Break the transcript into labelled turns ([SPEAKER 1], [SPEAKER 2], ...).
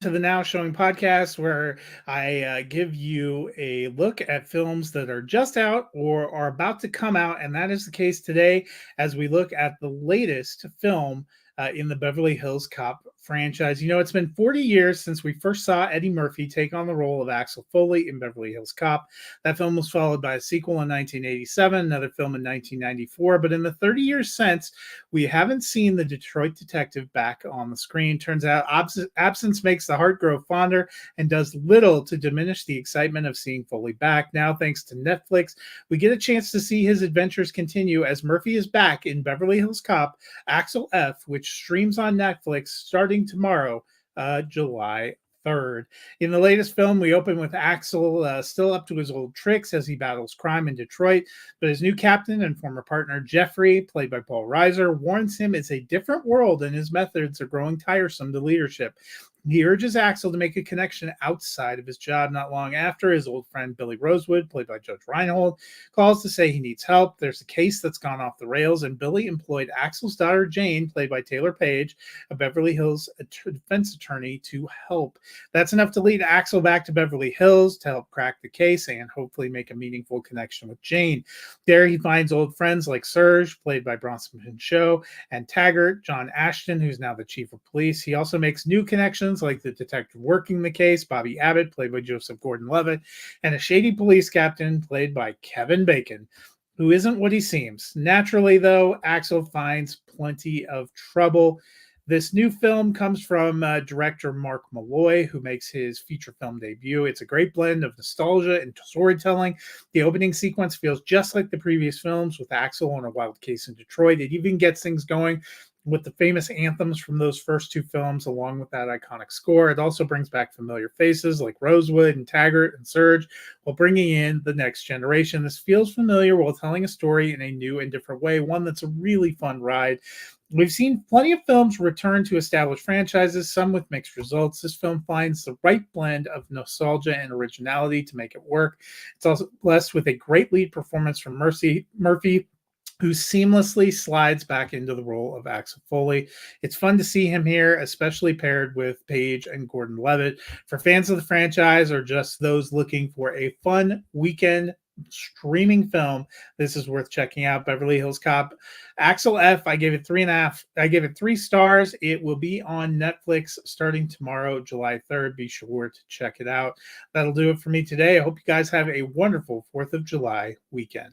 [SPEAKER 1] To the Now Showing podcast, where I give you a look at films that are just out or are about to come out. And that is the case today as we look at the latest film in the Beverly Hills Cop franchise. You know, it's been 40 years since we first saw Eddie Murphy take on the role of Axel Foley in Beverly Hills Cop. That film was followed by a sequel in 1987, another film in 1994. But in the 30 years since, we haven't seen the Detroit detective back on the screen. Turns out absence makes the heart grow fonder and does little to diminish the excitement of seeing Foley back. Now, thanks to Netflix, we get a chance to see his adventures continue as Murphy is back in Beverly Hills Cop, Axel F., which streams on Netflix starting tomorrow, July 3rd. In the latest film, we open with Axel still up to his old tricks as he battles crime in Detroit, but his new captain and former partner, Jeffrey, played by Paul Reiser, warns him it's a different world and his methods are growing tiresome to leadership. He urges Axel to make a connection outside of his job. Not long after, his old friend Billy Rosewood, played by Judge Reinhold, calls to say he needs help. There's a case that's gone off the rails, and Billy employed Axel's daughter, Jane, played by Taylor Page, a Beverly Hills defense attorney, to help. That's enough to lead Axel back to Beverly Hills to help crack the case and hopefully make a meaningful connection with Jane. There he finds old friends like Serge, played by Bronson Pinchot, and Taggart, John Ashton, who's now the chief of police. He also makes new connections like the detective working the case, Bobby Abbott, played by Joseph Gordon-Levitt, and a shady police captain played by Kevin Bacon, who isn't what he seems. Naturally, though, Axel finds plenty of trouble. This new film comes from director Mark Malloy, who makes his feature film debut. It's a great blend of nostalgia and storytelling. The opening sequence feels just like the previous films, with Axel on a wild case in Detroit. It even gets things going with the famous anthems from those first two films, along with that iconic score. It also brings back familiar faces like Rosewood and Taggart and Serge, while bringing in the next generation. This feels familiar while telling a story in a new and different way, one that's a really fun ride. We've seen plenty of films return to established franchises, some with mixed results. This film finds the right blend of nostalgia and originality to make it work. It's also blessed with a great lead performance from Murphy, who seamlessly slides back into the role of Axel Foley. It's fun to see him here, especially paired with Page and Gordon-Levitt. For fans of the franchise or just those looking for a fun weekend streaming film, this is worth checking out. Beverly Hills Cop, Axel F. I gave it 3.5. I gave it 3 stars. It will be on Netflix starting tomorrow, July 3rd. Be sure to check it out. That'll do it for me today. I hope you guys have a wonderful 4th of July weekend.